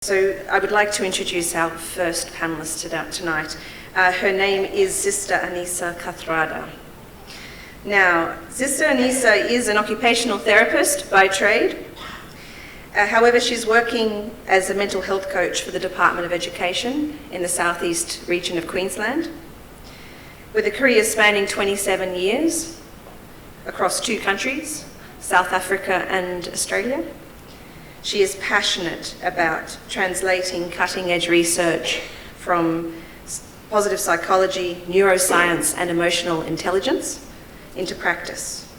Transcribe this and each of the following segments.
So I would like to introduce our first panellist tonight. Her name is Sister Aneesa Kathrada. Now, Sister Aneesa is an occupational therapist by trade. However, she's working as a mental health coach for the Department of Education in the southeast region of Queensland, with a career spanning 27 years across 2 countries, South Africa and Australia. She is passionate about translating cutting-edge research from positive psychology, neuroscience, and emotional intelligence into practice.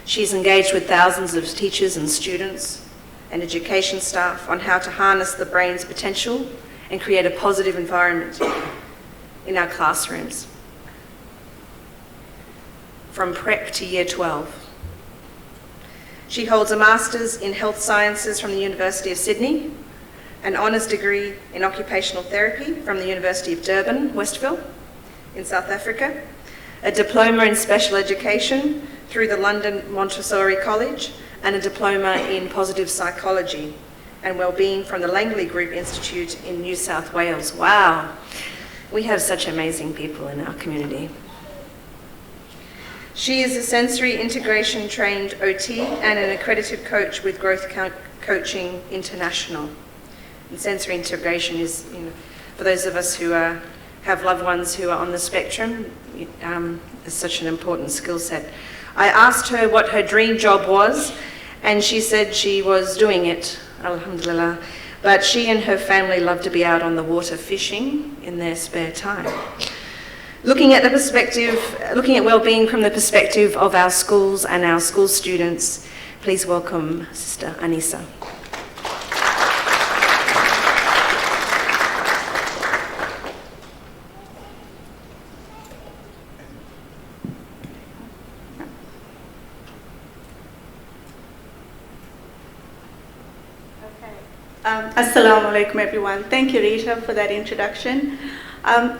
She's engaged with thousands of teachers and students and education staff on how to harness the brain's potential and create a positive environment in our classrooms, from prep to year 12. She holds a Master's in Health Sciences from the University of Sydney, an honours degree in Occupational Therapy from the University of Durban, Westville, in South Africa, a diploma in Special Education through the London Montessori College, and a diploma in Positive Psychology and Wellbeing from the Langley Group Institute in New South Wales. Wow, we have such amazing people in our community. She is a sensory integration trained OT and an accredited coach with Growth Coaching International. And sensory integration is, for those of us who have loved ones who are on the spectrum, is such an important skill set. I asked her what her dream job was, and she said she was doing it, alhamdulillah, but she and her family love to be out on the water fishing in their spare time. Looking at well-being from the perspective of our schools and our school students, please welcome Sister Aneesa. Assalamu alaikum everyone. Thank you, Rita, for that introduction.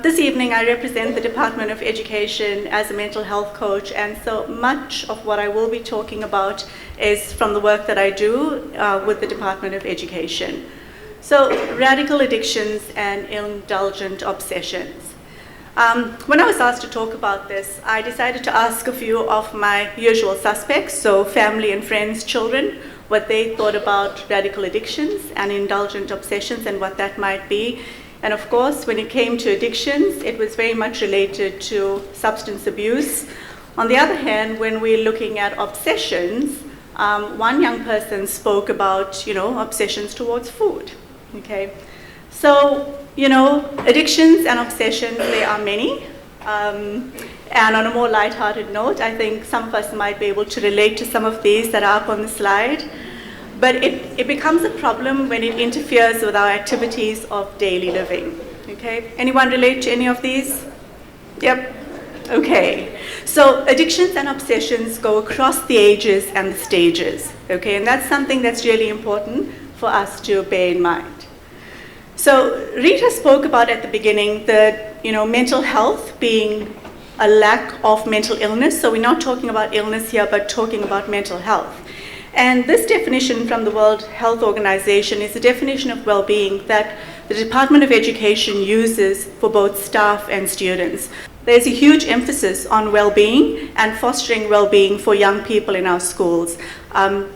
This evening I represent the Department of Education as a mental health coach, and so much of what I will be talking about is from the work that I do with the Department of Education. So, radical addictions and indulgent obsessions. When I was asked to talk about this, I decided to ask a few of my usual suspects, so family and friends, children, what they thought about radical addictions and indulgent obsessions and what that might be. And of course, when it came to addictions, it was very much related to substance abuse. On the other hand, when we're looking at obsessions, one young person spoke about, obsessions towards food, okay? So, addictions and obsessions, there are many. And on a more lighthearted note, I think some of us might be able to relate to some of these that are up on the slide. But it becomes a problem when it interferes with our activities of daily living, okay? Anyone relate to any of these? Yep, okay. So addictions and obsessions go across the ages and the stages, okay? And that's something that's really important for us to bear in mind. So Rita spoke about at the beginning that, mental health being a lack of mental illness. So we're not talking about illness here, but talking about mental health. And this definition from the World Health Organization is a definition of well-being that the Department of Education uses for both staff and students. There's a huge emphasis on well-being and fostering well-being for young people in our schools.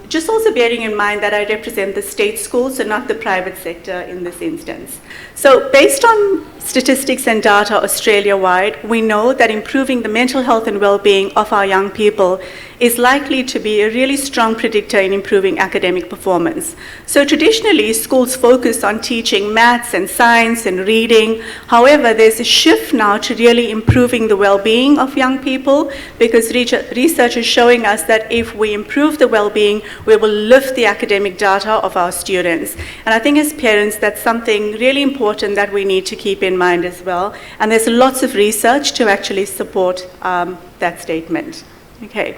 Just also bearing in mind that I represent the state schools, so not the private sector in this instance. So based on statistics and data Australia-wide, we know that improving the mental health and well-being of our young people is likely to be a really strong predictor in improving academic performance. So traditionally, schools focus on teaching maths and science and reading. However, there's a shift now to really improving the well-being of young people, because research is showing us that if we improve the well-being, we will lift the academic data of our students. And I think as parents, that's something really important that we need to keep in mind as well. And there's lots of research to actually support that statement. Okay,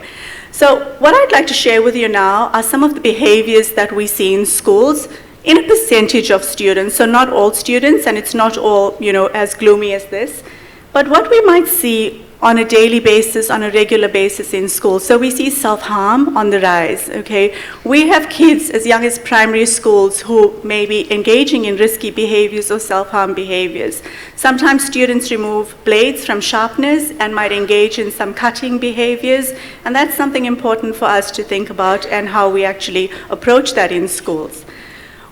so what I'd like to share with you now are some of the behaviors that we see in schools in a percentage of students. So not all students, and it's not all, as gloomy as this. But But what we might see on a daily basis, on a regular basis in school. So we see self-harm on the rise, okay? We have kids as young as primary schools who may be engaging in risky behaviors or self-harm behaviors. Sometimes students remove blades from sharpeners and might engage in some cutting behaviors, and that's something important for us to think about and how we actually approach that in schools.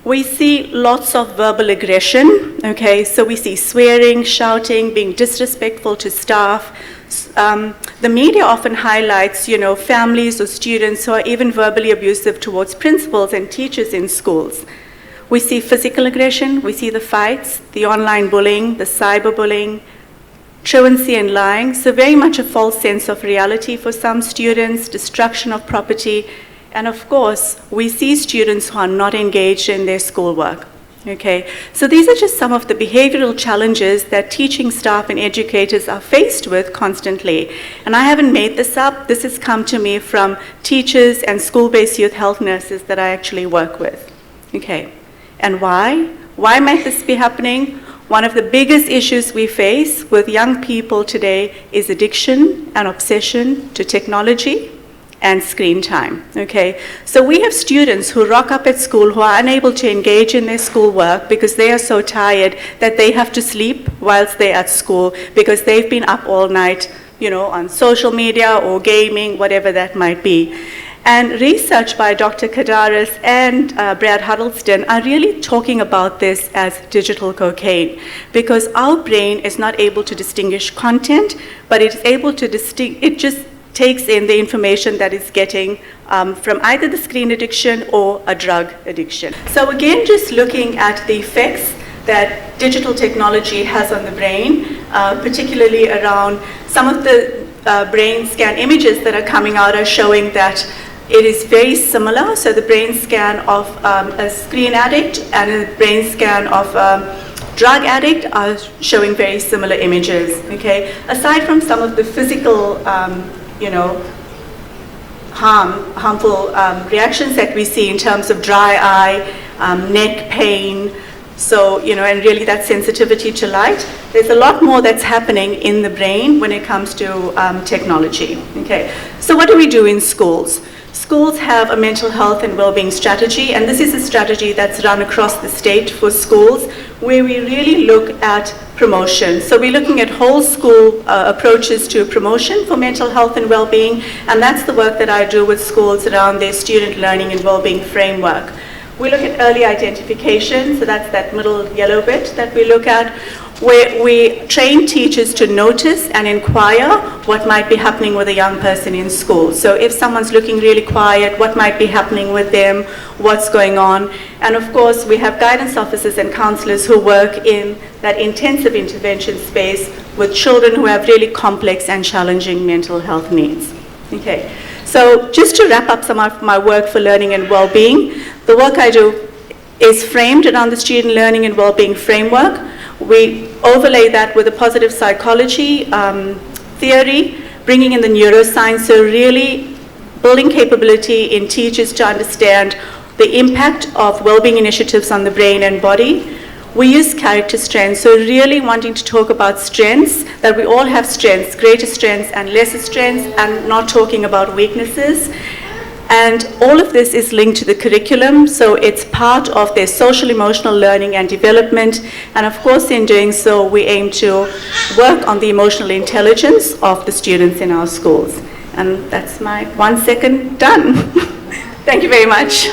We see lots of verbal aggression, okay? So we see swearing, shouting, being disrespectful to staff. The media often highlights, families or students who are even verbally abusive towards principals and teachers in schools. We see physical aggression, we see the fights, the online bullying, the cyberbullying, truancy and lying. So very much a false sense of reality for some students, destruction of property, and of course, we see students who are not engaged in their schoolwork. Okay, so these are just some of the behavioral challenges that teaching staff and educators are faced with constantly. And I haven't made this up. This has come to me from teachers and school-based youth health nurses that I actually work with. Okay, and why? Why might this be happening? One of the biggest issues we face with young people today is addiction and obsession to technology and screen time, okay? So we have students who rock up at school who are unable to engage in their schoolwork because they are so tired that they have to sleep whilst they're at school because they've been up all night, on social media or gaming, whatever that might be. And research by Dr. Kadaris and Brad Huddleston are really talking about this as digital cocaine because our brain is not able to distinguish content, but it is able to it just takes in the information that it's getting from either the screen addiction or a drug addiction. So again, just looking at the effects that digital technology has on the brain, particularly around some of the brain scan images that are coming out are showing that it is very similar. So the brain scan of a screen addict and a brain scan of drug addict are showing very similar images, okay? Aside from some of the physical harmful reactions that we see in terms of dry eye, neck pain, so, and really that sensitivity to light. There's a lot more that's happening in the brain when it comes to technology, okay? So what do we do in schools? Schools have a mental health and well-being strategy, and this is a strategy that's run across the state for schools where we really look at promotion. So we're looking at whole school approaches to promotion for mental health and well-being, and that's the work that I do with schools around their student learning and well-being framework. We look at early identification, so that's that middle yellow bit that we look at, where we train teachers to notice and inquire what might be happening with a young person in school. So if someone's looking really quiet, what might be happening with them, what's going on. And of course, we have guidance officers and counselors who work in that intensive intervention space with children who have really complex and challenging mental health needs. Okay, so just to wrap up some of my work for learning and well-being, the work I do is framed around the student learning and well-being framework. We overlay that with a positive psychology theory, bringing in the neuroscience, so really building capability in teachers to understand the impact of well-being initiatives on the brain and body. We use character strengths, so really wanting to talk about strengths, that we all have strengths, greater strengths and lesser strengths, and not talking about weaknesses. And all of this is linked to the curriculum, so it's part of their social emotional learning and development. And of course, in doing so, we aim to work on the emotional intelligence of the students in our schools. And that's my 1 second done. Thank you very much.